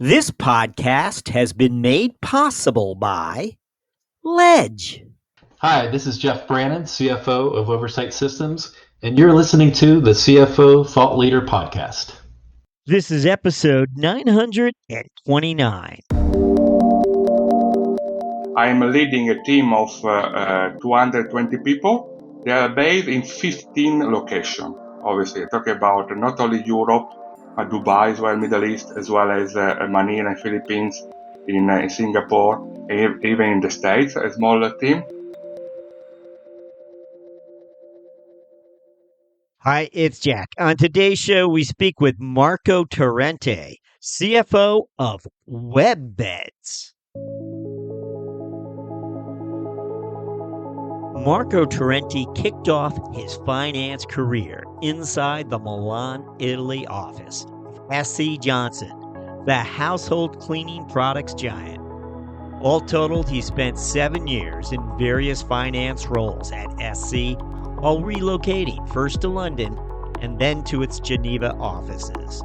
This podcast has been made possible by Ledge. Hi, this is Jeff Brannon, CFO of Oversight Systems, and you're listening to the CFO Thought Leader Podcast. This is episode 929. I am leading a team of 220 people. They are based in 15 locations. Obviously, I talk about not only Europe, Dubai as well, Middle East, as well as Manila and Philippines, in Singapore, even in the States, a smaller team. Hi, it's Jack. On today's show, we speak with Marco Torrente, CFO of WebBeds. Marco Torrente kicked off his finance career inside the Milan, Italy office of SC Johnson, the household cleaning products giant. All totaled, he spent 7 years in various finance roles at SC while relocating first to London and then to its Geneva offices.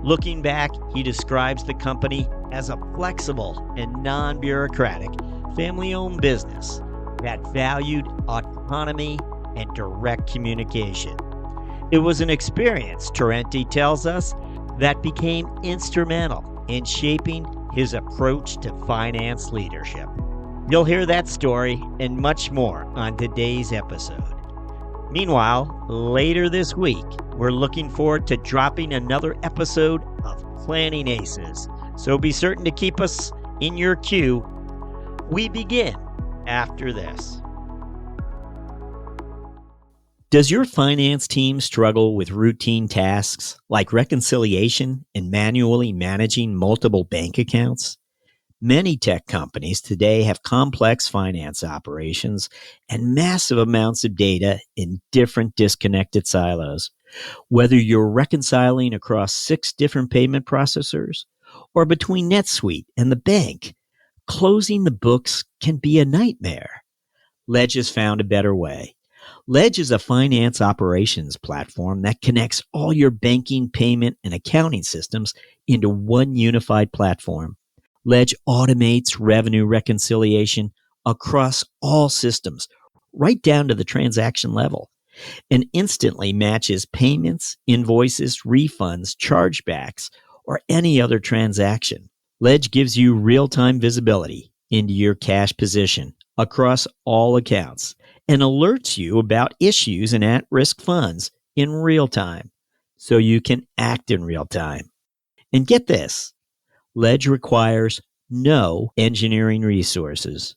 Looking back, he describes the company as a flexible and non-bureaucratic, family-owned business that valued autonomy and direct communication. It was an experience, Torrente tells us, that became instrumental in shaping his approach to finance leadership. You'll hear that story and much more on today's episode. Meanwhile, later this week, we're looking forward to dropping another episode of Planning Aces, so be certain to keep us in your queue. We begin after this. Does your finance team struggle with routine tasks like reconciliation and manually managing multiple bank accounts? Many tech companies today have complex finance operations and massive amounts of data in different disconnected silos. Whether you're reconciling across 6 different payment processors or between NetSuite and the bank, closing the books can be a nightmare. Ledge has found a better way. Ledge is a finance operations platform that connects all your banking, payment, and accounting systems into one unified platform. Ledge automates revenue reconciliation across all systems, right down to the transaction level, and instantly matches payments, invoices, refunds, chargebacks, or any other transaction. Ledge gives you real-time visibility into your cash position across all accounts and alerts you about issues and at-risk funds in real time, so you can act in real time. And get this, Ledge requires no engineering resources.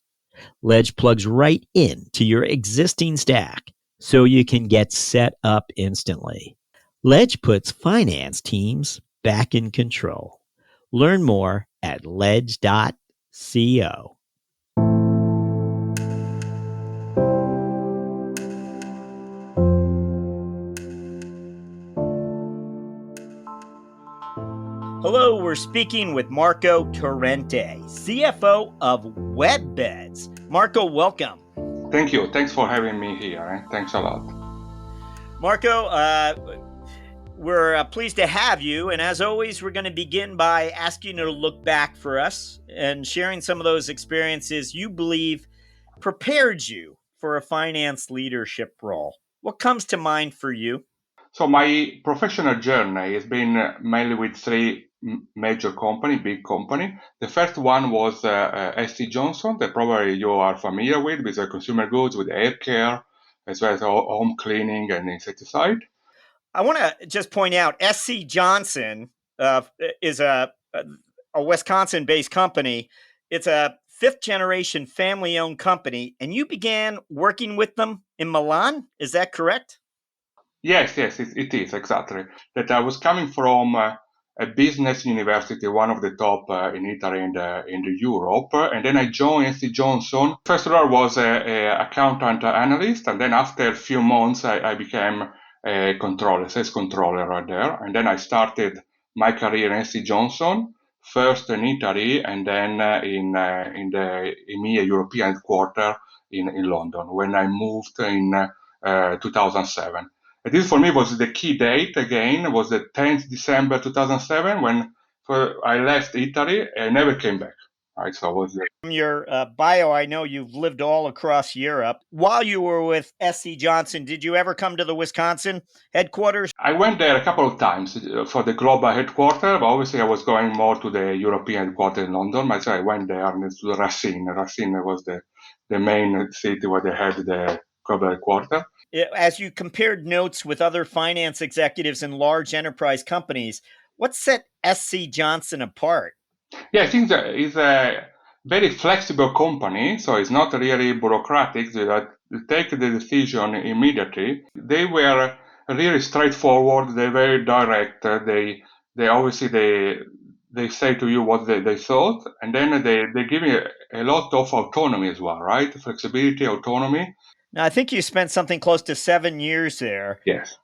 Ledge plugs right into your existing stack, so you can get set up instantly. Ledge puts finance teams back in control. Learn more at ledge.co. Hello, we're speaking with Marco Torrente, CFO of WebBeds. Marco, welcome. Thank you. Thanks for having me here. Thanks a lot. Marco, we're pleased to have you. And as always, we're going to begin by asking you to look back for us and sharing some of those experiences you believe prepared you for a finance leadership role. What comes to mind for you? So my professional journey has been mainly with 3 major company, big company. The first one was SC Johnson, that probably you are familiar with consumer goods, with air care, as well as home cleaning and insecticide. I want to just point out, SC Johnson is a Wisconsin-based company. It's a 5th-generation family-owned company, and you began working with them in Milan. Is that correct? Yes, it is, exactly. That I was coming from a business university, one of the top in Italy and in Europe, and then I joined SC Johnson. First of all, I was an accountant analyst, and then after a few months, I became a controller, sales controller right there, and then I started my career in SC Johnson, first in Italy, and then in the EMEA European headquarters in London, when I moved in 2007. And this for me was the key date again, was the 10th December 2007, when So I left Italy and never came back. Right, so I was From your bio, I know you've lived all across Europe. While you were with SC Johnson, did you ever come to the Wisconsin headquarters? I went there a couple of times for the global headquarters, but obviously I was going more to the European headquarters in London. But so I went there and to Racine. Racine was the main city where they had the global headquarters. As you compared notes with other finance executives in large enterprise companies, what set SC Johnson apart? Yeah, I think that it's a very flexible company, so it's not really bureaucratic. They take the decision immediately. They were really straightforward. They're very direct. They obviously they say to you what they thought, and then they give you a lot of autonomy as well, right? Flexibility, autonomy. Now, I think you spent something close to 7 years there. Yes.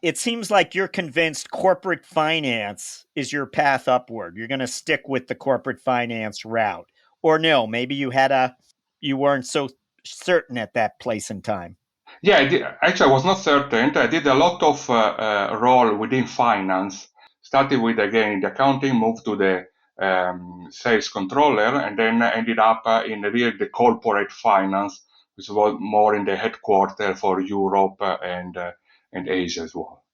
It seems like you're convinced corporate finance is your path upward. You're going to stick with the corporate finance route, or no? Maybe you weren't so certain at that place and time. Yeah, actually, I was not certain. I did a lot of role within finance. Started with again the accounting, moved to the sales controller, and then ended up in really the corporate finance, which was more in the headquarters for Europe and Asia as well.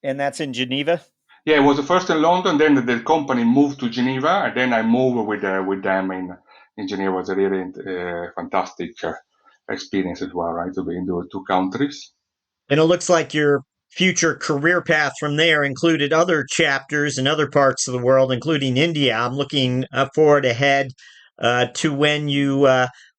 And that's in Geneva? Yeah, it was first in London, then the company moved to Geneva, and then I moved with them in Geneva. It was a really fantastic experience as well, right, to be in the two countries. And it looks like your future career path from there included other chapters in other parts of the world, including India. I'm looking forward ahead to when you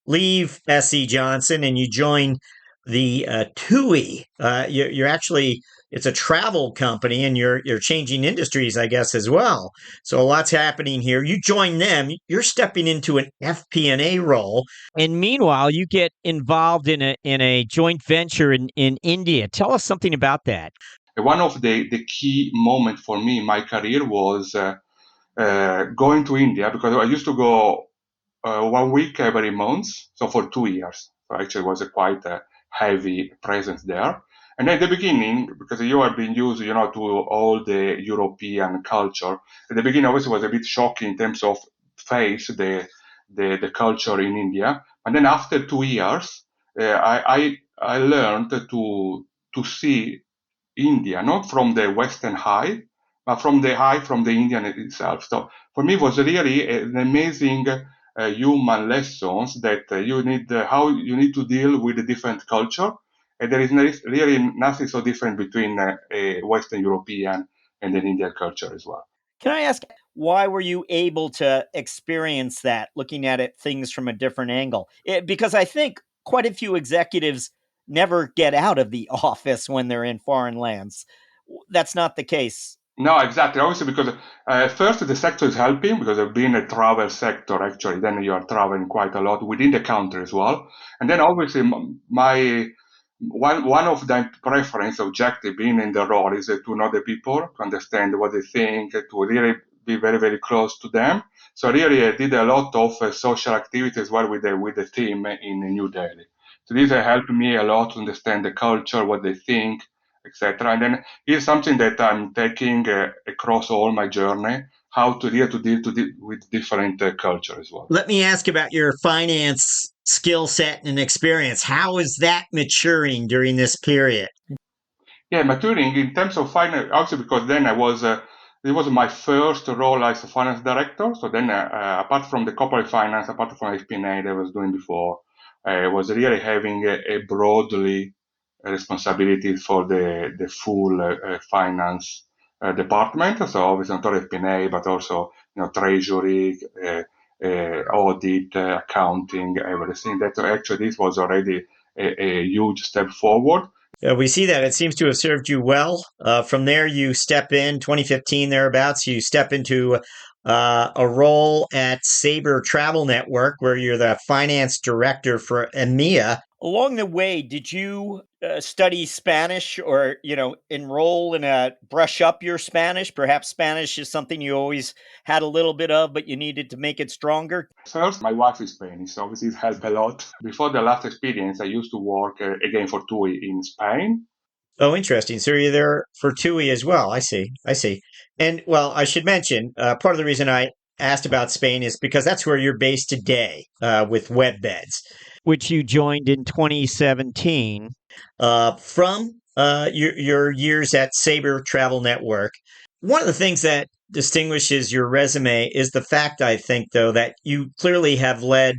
leave SC Johnson and you join the TUI. You're actually it's a travel company, and you're changing industries, I guess, as well. So a lot's happening here. You join them. You're stepping into an FP&A role, and meanwhile, you get involved in a joint venture in India. Tell us something about that. One of the key moments for me in my career was going to India, because I used to go 1 week every month, so for 2 years. So actually, it was a quite a heavy presence there. And at the beginning, because you have been used, to all the European culture, at the beginning, obviously, it was a bit shocking in terms of face the culture in India. And then after 2 years, I learned to see India, not from the Western high, but from the high from the Indian itself. So for me, it was really an amazing human lessons that you need, how you need to deal with a different culture. And there is really nothing so different between a Western European and an Indian culture as well. Can I ask, why were you able to experience that, looking at it things from a different angle? Because I think quite a few executives never get out of the office when they're in foreign lands. That's not the case. No, exactly. Obviously, because first the sector is helping, because of being a travel sector, actually, then you are traveling quite a lot within the country as well. And then obviously my one of the preference objective being in the role is to know the people, to understand what they think, to really be very, very close to them. So really I did a lot of social activities as well with the team in New Delhi. So this helped me a lot to understand the culture, what they think, etc. And then it's something that I'm taking across all my journey, how to deal with different culture as well. Let me ask about your finance skill set and experience. How is that maturing during this period? Yeah, maturing in terms of finance, also because then it was my first role as a finance director. So then, apart from the corporate finance, apart from FP&A that I was doing before, I was really having a broadly responsibility for the full finance department. So obviously not only FP&A, but also treasury, audit, accounting, everything. That actually this was already a huge step forward. We see that it seems to have served you well. From there, you step in 2015 thereabouts. You step into a role at Sabre Travel Network, where you're the finance director for EMEA. Along the way, did you study Spanish, or enroll in a brush up your Spanish? Perhaps Spanish is something you always had a little bit of, but you needed to make it stronger. First, my wife is Spanish, so obviously it helped a lot. Before the last experience, I used to work again for TUI in Spain. Oh, interesting. So you're there for TUI as well. I see. I see. And well, I should mention part of the reason I asked about Spain is because that's where you're based today with WebBeds, which you joined in 2017 from your years at Sabre Travel Network. One of the things that distinguishes your resume is the fact, I think, though, that you clearly have led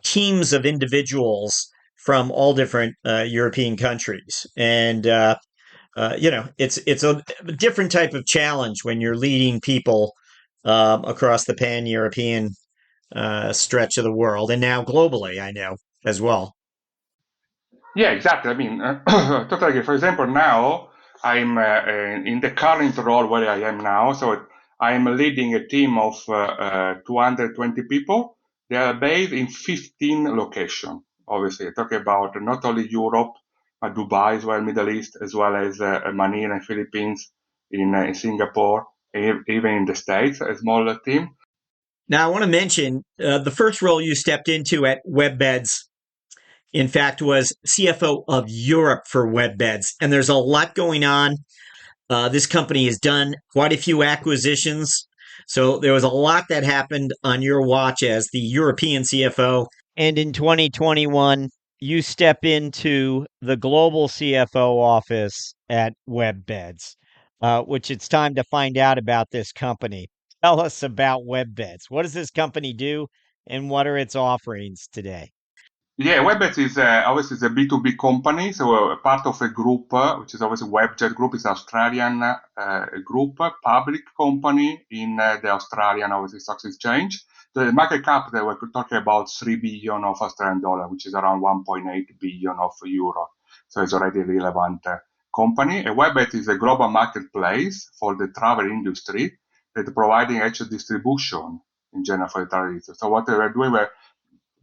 teams of individuals from all different European countries, and it's a different type of challenge when you're leading people across the pan European stretch of the world, and now globally, I know as well. Yeah, exactly. I mean, totally agree. For example, now I'm in the current role where I am now. So I am leading a team of 220 people. They are based in 15 locations. Obviously, talking about not only Europe, but Dubai as well, Middle East, as well as Manila and Philippines, in Singapore, even in the States, a smaller team. Now, I want to mention the first role you stepped into at WebBeds, in fact, was CFO of Europe for WebBeds. And there's a lot going on. This company has done quite a few acquisitions. So there was a lot that happened on your watch as the European CFO. And in 2021, you step into the global CFO office at WebBeds, which it's time to find out about this company. Tell us about WebBeds. What does this company do, and what are its offerings today? Yeah, WebBeds is obviously it's a B2B company, so a part of a group, which is obviously WebJet Group, is an Australian group, public company in the Australian obviously stock exchange. The market cap that we're talking about 3 billion of Australian dollar, which is around 1.8 billion of euro. So it's already a relevant company. And WebBeds is a global marketplace for the travel industry that providing actual distribution in general for the travel industry. So what we're doing, we're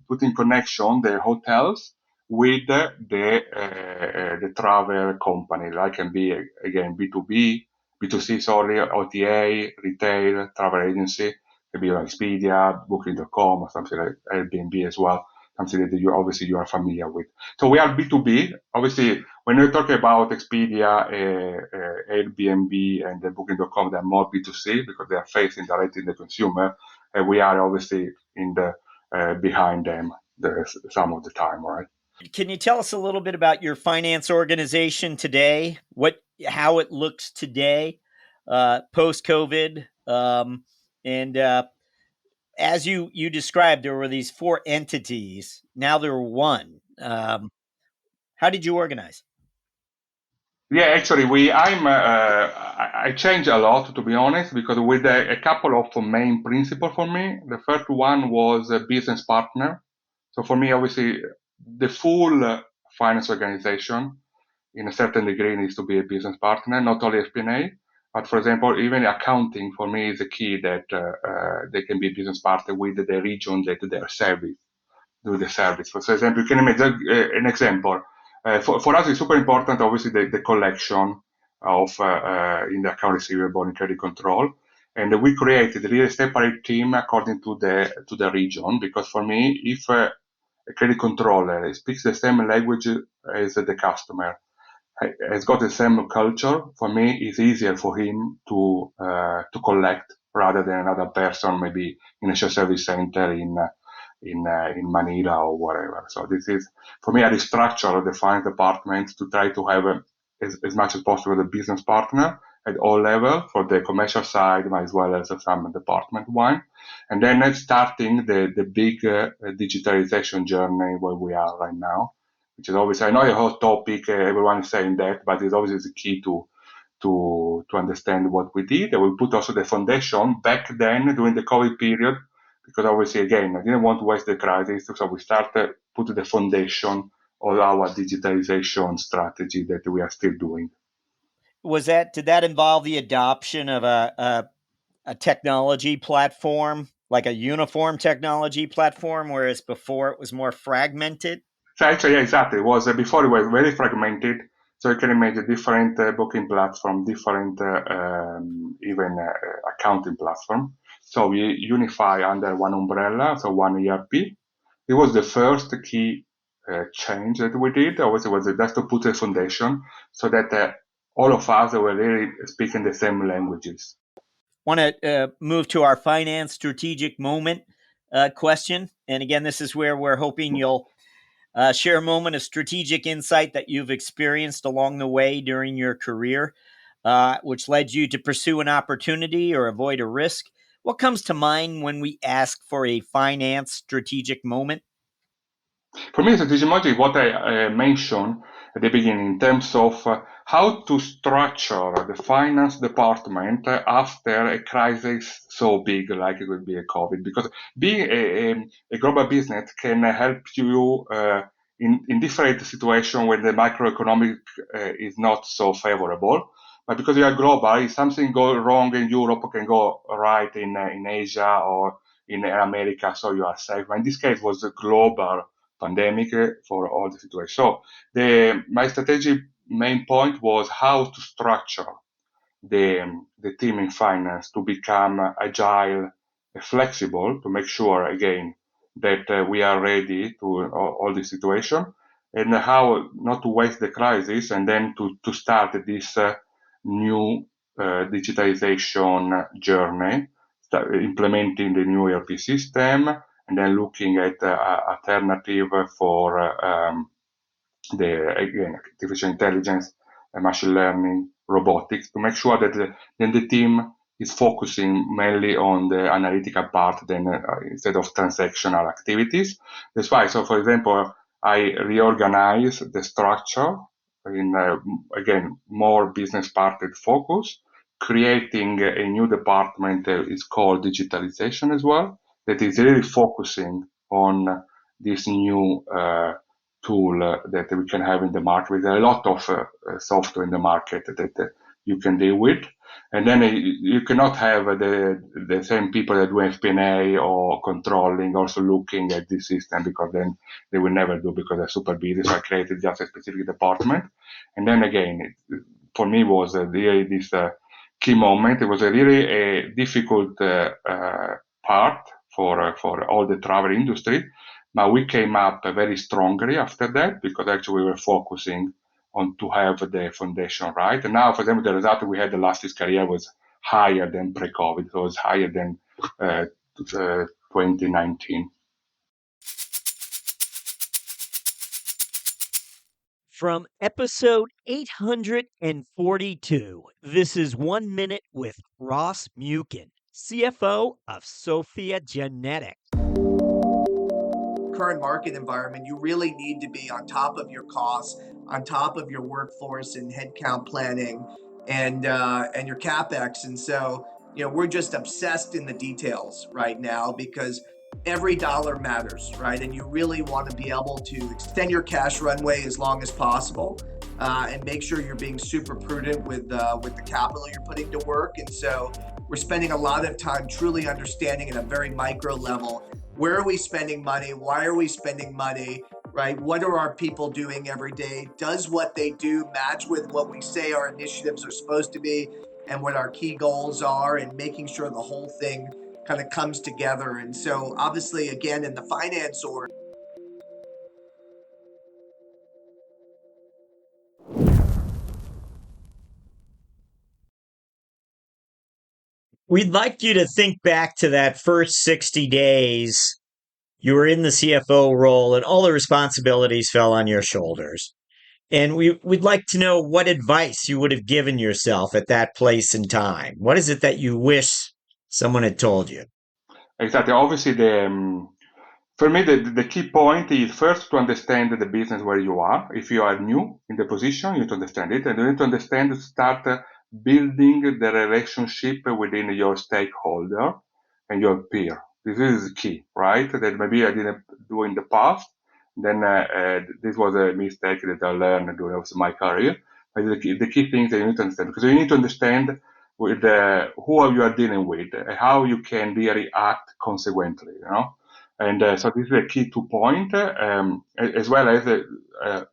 put in connection the hotels with the travel company. That can be again B2B, B2C, sorry, OTA, retail, travel agency. Can be like Expedia, Booking.com, or something like Airbnb as well. Something that you are familiar with. So we are B2B. Obviously, when we're talking about Expedia, Airbnb, and the Booking.com, they're more B2C because they are facing directly the consumer. And we are obviously in the behind them some of the time, right? Can you tell us a little bit about your finance organization today? How it looks today, post COVID, and as you described, there were these four entities. Now there are one. How did you organize? Yeah, actually, I changed a lot to be honest, because with a couple of main principles for me. The first one was a business partner. So for me, obviously, the full finance organization, in a certain degree, needs to be a business partner, not only FP&A, but for example, even accounting for me is a key that they can be a business partner with the region that they are serving. Do the service. For example, you can imagine an example. For us, it's super important, obviously, the collection of in the account receivable and credit control. And we created really a separate team according to the region, because for me, if a credit controller speaks the same language as the customer, has got the same culture, for me, it's easier for him to collect rather than another person, maybe in a shared service center in Manila or whatever. So this is, for me, a restructure of the finance department to try to have as much as possible a business partner at all levels for the commercial side, as well as some department one. And then starting the big digitalization journey where we are right now, which is obviously, I know a hot topic, everyone is saying that, but it's obviously the key to understand what we did. And we put also the foundation back then during the COVID period, because obviously, again, I didn't want to waste the crisis. So we started put the foundation of our digitalization strategy that we are still doing. Did that involve the adoption of a technology platform, like a uniform technology platform, whereas before it was more fragmented? So actually, yeah, exactly. It was before it was very fragmented. So you can imagine different booking platform, different even accounting platform. So we unify under one umbrella, so one ERP. It was the first key change that we did. Obviously, was just to put a foundation so that all of us were really speaking the same languages. Want to move to our finance strategic moment question. And again, this is where we're hoping you'll share a moment of strategic insight that you've experienced along the way during your career, which led you to pursue an opportunity or avoid a risk. What comes to mind when we ask for a finance strategic moment? For me, strategic model is what I mentioned at the beginning in terms of how to structure the finance department after a crisis so big like it would be a COVID. Because being a global business can help you in different situations when the macroeconomic is not so favorable. But because you are global, if something goes wrong in Europe, can go right in Asia or in America, so you are safe. But in this case, it was a global pandemic for all the situations. So my strategic main point was how to structure the team in finance to become agile, flexible, to make sure again that we are ready to all the situation, and how not to waste the crisis, and then to start this new digitalization journey, implementing the new ERP system, and then looking at alternative for the again artificial intelligence, machine learning, robotics, to make sure that then the team is focusing mainly on the analytical part then instead of transactional activities. That's why, so for example, I reorganize the structure in again more business partner focus, creating a new department that is called digitalization as well, that is really focusing on this new tool that we can have in the market. With a lot of software in the market that you can deal with, and then you cannot have the same people that do FP&A or controlling also looking at this system, because then they will never do, because they're super busy. So I created just a specific department, and then again, for me was really this key moment. It was a really a difficult part for all the travel industry. But we came up very strongly after that, because actually we were focusing on to have the foundation right. And now, for example, the result we had the last fiscal year was higher than pre-COVID. So it was higher than 2019. From episode 842, this is 1 Minute with Ross Mukin, CFO of Sophia Genetics. Current market environment, you really need to be on top of your costs, on top of your workforce and headcount planning, and your capex. And so, we're just obsessed in the details right now, because every dollar matters, right? And you really want to be able to extend your cash runway as long as possible, and make sure you're being super prudent with the capital you're putting to work. And so we're spending a lot of time truly understanding at a very micro level, where are we spending money? Why are we spending money? Right? What are our people doing every day? Does what they do match with what we say our initiatives are supposed to be and what our key goals are, and making sure the whole thing kind of comes together. And so obviously, again, in the finance org, We'd like you to think back to that first 60 days. You were in the CFO role and all the responsibilities fell on your shoulders. And we'd like to know what advice you would have given yourself at that place and time. What is it that you wish someone had told you? Exactly. Obviously, for me, the key point is first to understand the business where you are. If you are new in the position, you need to understand it. And you need to understand, start building the relationship within your stakeholder and your peer. This is key, right? That maybe I didn't do in the past. Then this was a mistake that I learned during my career. But the key things that you need to understand, because you need to understand with who you are dealing with, how you can really act consequently, And so this is a key to point, as well as,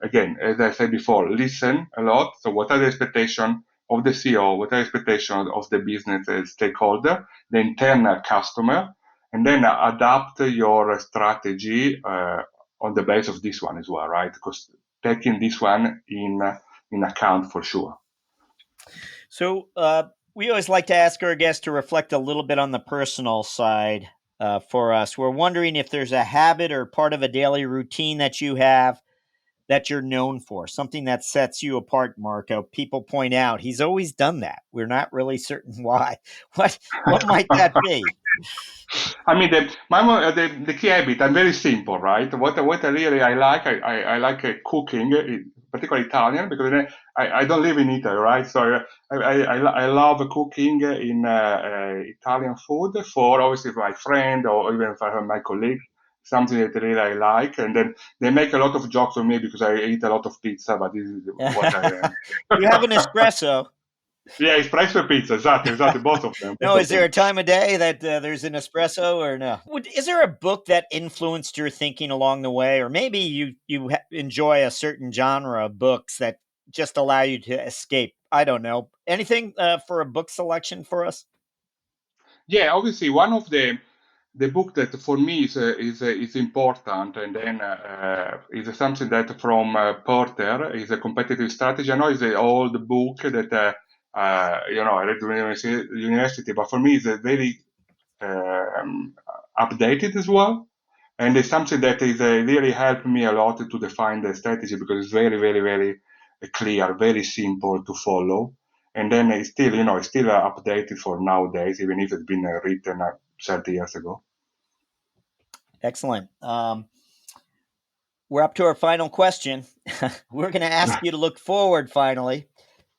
again, as I said before, listen a lot. So what are the expectations of the CEO? What are the expectations of the business stakeholder, the internal customer? And then adapt your strategy on the base of this one as well, right? Because taking this one in account for sure. So we always like to ask our guests to reflect a little bit on the personal side for us. We're wondering if there's a habit or part of a daily routine that you have that you're known for, something that sets you apart, Marco. People point out he's always done that. We're not really certain why. What might that be? I mean, the key habit, I'm very simple, right? What I really I like cooking, particularly Italian, because I don't live in Italy, right? So I love cooking in Italian food for obviously my friend or even for my colleague, something that really I like. And then they make a lot of jokes on me because I eat a lot of pizza, but this is what I am. You have an espresso. Yeah, espresso pizza, exactly, both of them. No, is there a time of day that there's an espresso or no? Is there a book that influenced your thinking along the way? Or maybe you enjoy a certain genre of books that just allow you to escape? I don't know. Anything for a book selection for us? Yeah, obviously one of the book that for me is important, and then is something that from Porter is a competitive strategy. I know it's an old book that I read in university, but for me it's a very updated as well, and it's something that is really helped me a lot to define the strategy because it's very, very, very clear, very simple to follow, and then it's still updated for nowadays, even if it's been written 30 years ago. Excellent. We're up to our final question. We're going to ask you to look forward finally.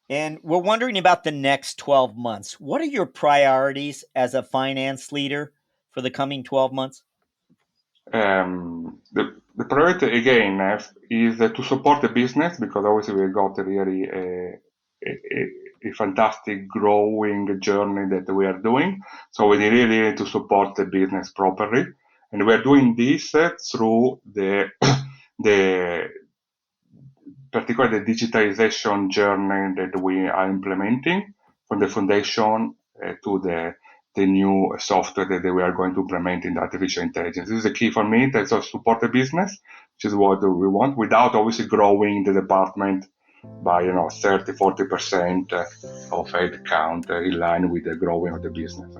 And we're wondering about the next 12 months. What are your priorities as a finance leader for the coming 12 months? The priority again is to support the business, because obviously we got really a fantastic growing journey that we are doing. So we really need to support the business properly. And we're doing this through particularly the digitalization journey that we are implementing, from the foundation to the new software that we are going to implement in artificial intelligence. This is the key for me, to support the business, which is what we want, without obviously growing the department by 30-40% of head count in line with the growing of the business.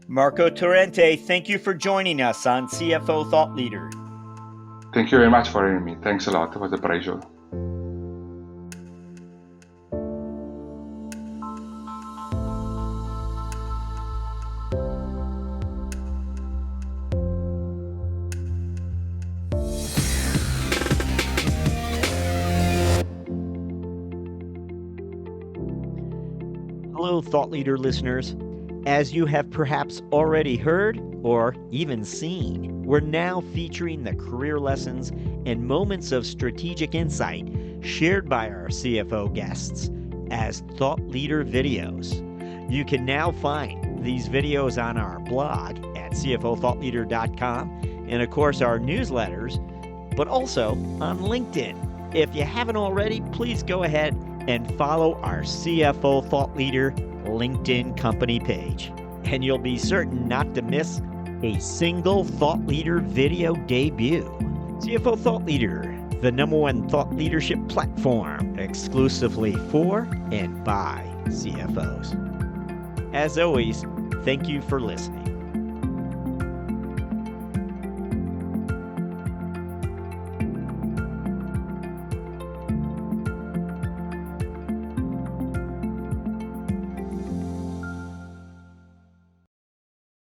Marco Torrente, thank you for joining us on CFO Thought Leader. Thank you very much for having me. Thanks a lot. It was a pleasure. Hello, Thought Leader listeners. As you have perhaps already heard or even seen, we're now featuring the career lessons and moments of strategic insight shared by our CFO guests as Thought Leader videos. You can now find these videos on our blog at cfothoughtleader.com and, of course, our newsletters, but also on LinkedIn. If you haven't already, please go ahead and follow our CFO Thought Leader LinkedIn company page, and you'll be certain not to miss a single Thought Leader video debut. CFO Thought Leader, the #1 thought leadership platform exclusively for and by CFOs. As always, thank you for listening.